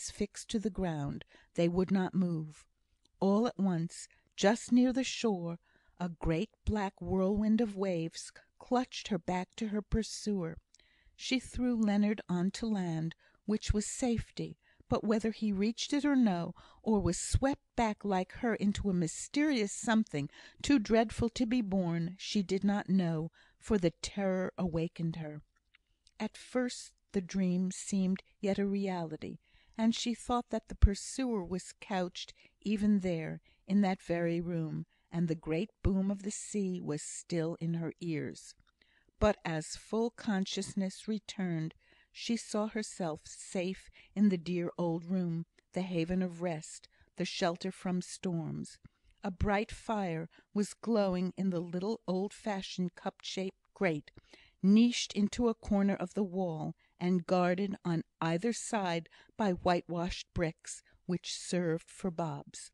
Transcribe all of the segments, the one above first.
eyes fixed to the ground. They would not move. All at once, just near the shore, a great black whirlwind of waves clutched her back to her pursuer. She threw Leonard on to land, which was safety; but whether he reached it or no, or was swept back like her into a mysterious something too dreadful to be borne, she did not know, for the terror awakened her. At first the dream seemed yet a reality, and she thought that the pursuer was couched even there, in that very room, and the great boom of the sea was still in her ears. But as full consciousness returned, she saw herself safe in the dear old room, the haven of rest, the shelter from storms. A bright fire was glowing in the little old-fashioned cup-shaped grate, niched into a corner of the wall, and guarded on either side by whitewashed bricks, which served for hobs.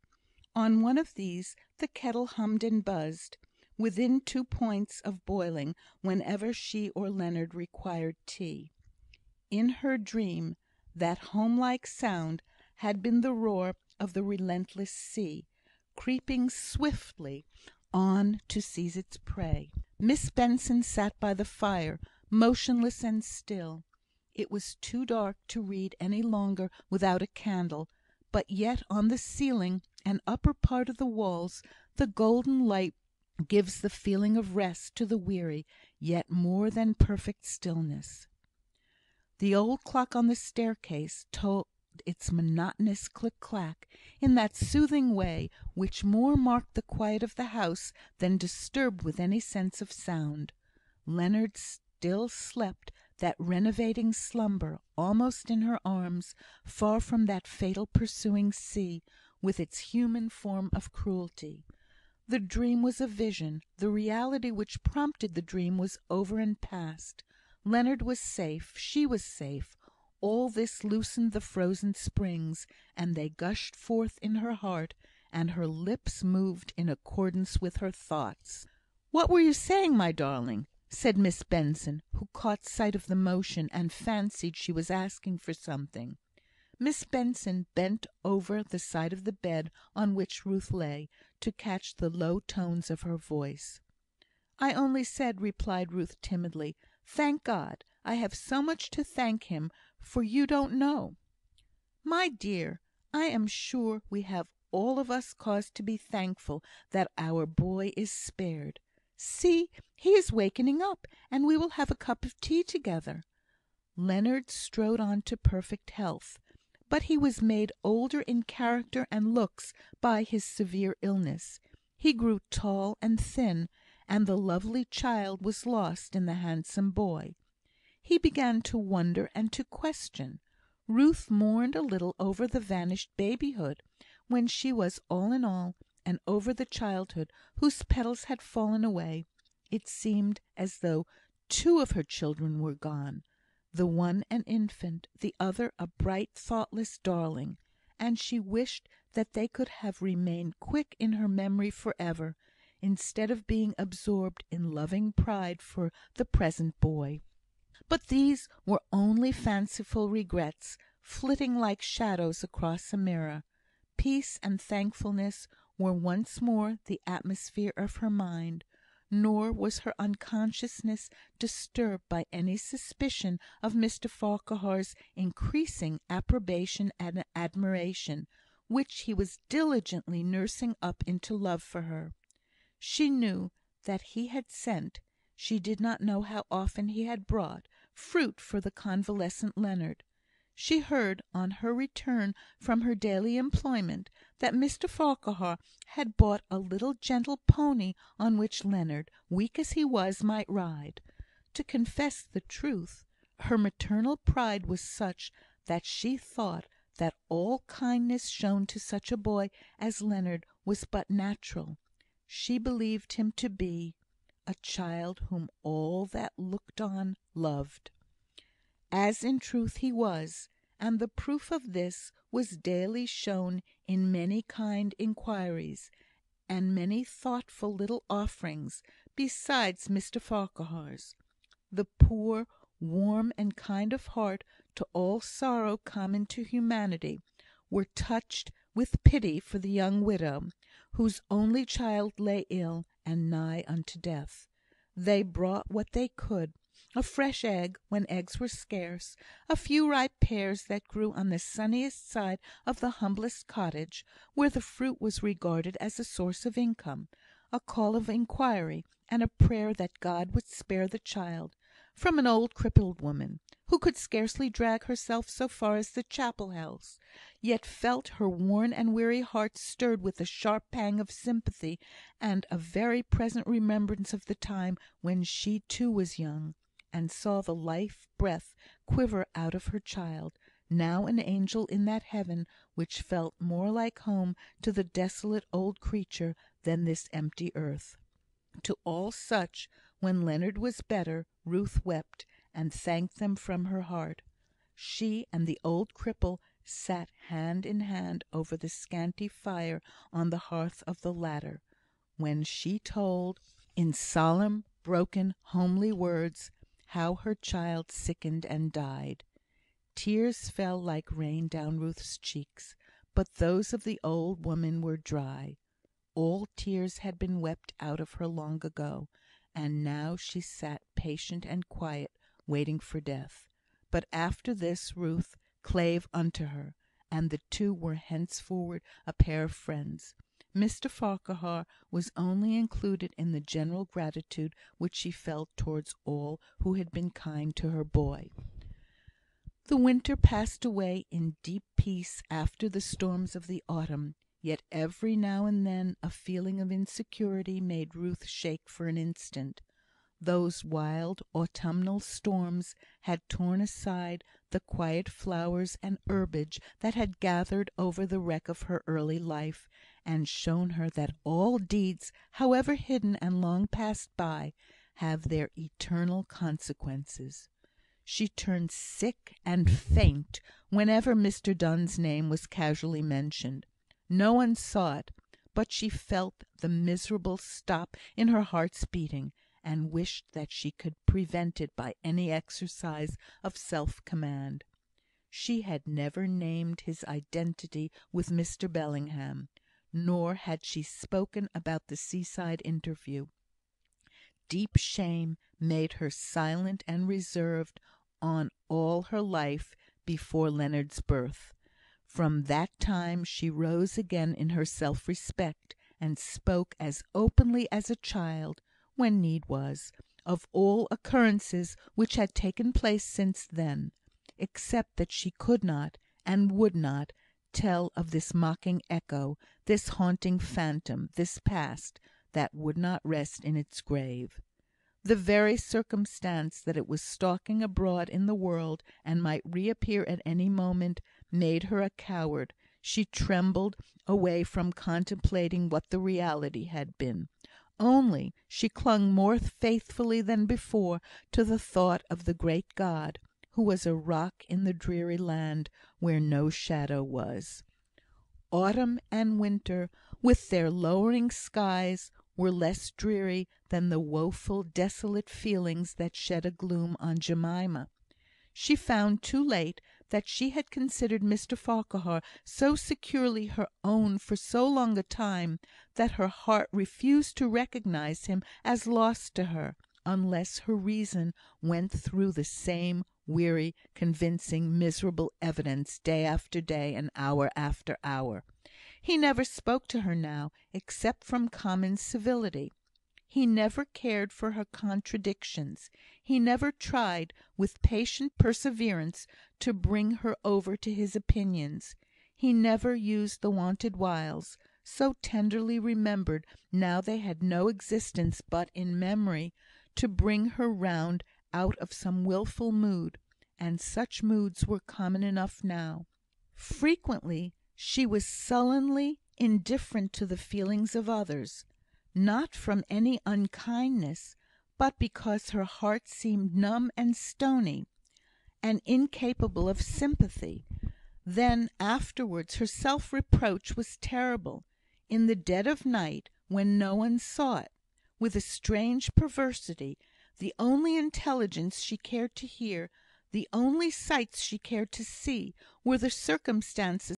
On one of these the kettle hummed and buzzed, within 2 points of boiling whenever she or Leonard required tea. In her dream, that home-like sound had been the roar of the relentless sea, creeping swiftly on to seize its prey. Miss Benson sat by the fire, motionless and still. It was too dark to read any longer without a candle, but yet on the ceiling and upper part of the walls the golden light gives the feeling of rest to the weary, yet more than perfect stillness. The old clock on the staircase told its monotonous click-clack, in that soothing way which more marked the quiet of the house than disturbed with any sense of sound. Leonard still slept that renovating slumber, almost in her arms, far from that fatal pursuing sea, with its human form of cruelty. The dream was a vision; the reality which prompted the dream was over and past. Leonard was safe; she was safe. All this loosened the frozen springs, and they gushed forth in her heart, and her lips moved in accordance with her thoughts. "What were you saying, my darling?" said Miss Benson, who caught sight of the motion, and fancied she was asking for something. Miss Benson bent over the side of the bed on which Ruth lay, to catch the low tones of her voice. "I only said," replied Ruth, timidly, "thank God! I have so much to thank Him for, you don't know." "My dear, I am sure we have all of us cause to be thankful that our boy is spared. See, he is wakening up, and we will have a cup of tea together." Leonard strode on to perfect health, but he was made older in character and looks by his severe illness. He grew tall and thin, and the lovely child was lost in the handsome boy. He began to wonder and to question. Ruth mourned a little over the vanished babyhood, when she was all in all, and over the childhood whose petals had fallen away. It seemed as though 2 of her children were gone, the one an infant, the other a bright, thoughtless darling; and she wished that they could have remained quick in her memory for ever, instead of being absorbed in loving pride for the present boy. But these were only fanciful regrets, flitting like shadows across a mirror. Peace and thankfulness were once more the atmosphere of her mind, nor was her unconsciousness disturbed by any suspicion of Mr Farquhar's increasing approbation and admiration, which he was diligently nursing up into love for her. She knew that he had sent, she did not know how often he had brought, fruit for the convalescent Leonard. She heard, on her return from her daily employment, that Mr Farquhar had bought a little gentle pony on which Leonard, weak as he was, might ride. To confess the truth, her maternal pride was such that she thought that all kindness shown to such a boy as Leonard was but natural. She believed him to be a child whom all that looked on loved, as in truth he was, and the proof of this was daily shown in many kind inquiries, and many thoughtful little offerings, besides Mr Farquhar's. The poor, warm and kind of heart to all sorrow common to humanity, were touched with pity for the young widow, whose only child lay ill and nigh unto death. They brought what they could, a fresh egg when eggs were scarce, a few ripe pears that grew on the sunniest side of the humblest cottage, where the fruit was regarded as a source of income, a call of inquiry, and a prayer that God would spare the child, from an old crippled woman, who could scarcely drag herself so far as the chapel house, yet felt her worn and weary heart stirred with a sharp pang of sympathy, and a very present remembrance of the time when she too was young, and saw the life breath quiver out of her child, now an angel in that heaven which felt more like home to the desolate old creature than this empty earth. To all such, when Leonard was better, Ruth wept, and thanked them from her heart. She and the old cripple sat hand in hand over the scanty fire on the hearth of the latter, when she told, in solemn, broken, homely words, how her child sickened and died. Tears fell like rain down Ruth's cheeks, but those of the old woman were dry. All tears had been wept out of her long ago, and now she sat patient and quiet, waiting for death. But after this Ruth clave unto her, and the two were henceforward a pair of friends. Mr Farquhar was only included in the general gratitude which she felt towards all who had been kind to her boy. The winter passed away in deep peace after the storms of the autumn, yet every now and then a feeling of insecurity made Ruth shake for an instant. Those wild autumnal storms had torn aside the quiet flowers and herbage that had gathered over the wreck of her early life, and shown her that all deeds, however hidden and long passed by, have their eternal consequences. She turned sick and faint whenever Mr Donne's name was casually mentioned. No one saw it, but she felt the miserable stop in her heart's beating, and wished that she could prevent it by any exercise of self-command. She had never named his identity with Mr Bellingham, nor had she spoken about the seaside interview. Deep shame made her silent and reserved on all her life before Leonard's birth. From that time she rose again in her self-respect, and spoke as openly as a child, when need was, of all occurrences which had taken place since then, except that she could not, and would not, tell of this mocking echo, this haunting phantom, this past, that would not rest in its grave. The very circumstance that it was stalking abroad in the world, and might reappear at any moment, made her a coward. She trembled away from contemplating what the reality had been. Only she clung more faithfully than before to the thought of the great God, who was a rock in the dreary land where no shadow was. Autumn and winter, with their lowering skies, were less dreary than the woeful, desolate feelings that shed a gloom on Jemima. She found too late that she had considered Mr Farquhar so securely her own for so long a time, that her heart refused to recognise him as lost to her, unless her reason went through the same weary, convincing, miserable evidence day after day, and hour after hour. He never spoke to her now, except from common civility. He never cared for her contradictions. He never tried, with patient perseverance, to bring her over to his opinions. He never used the wonted wiles, so tenderly remembered now they had no existence but in memory, to bring her round out of some wilful mood, and such moods were common enough now. Frequently she was sullenly indifferent to the feelings of others, not from any unkindness, but because her heart seemed numb and stony, and incapable of sympathy. Then afterwards her self-reproach was terrible. In the dead of night, when no one saw it, with a strange perversity, The only intelligence she cared to hear, the only sights she cared to see, were the circumstances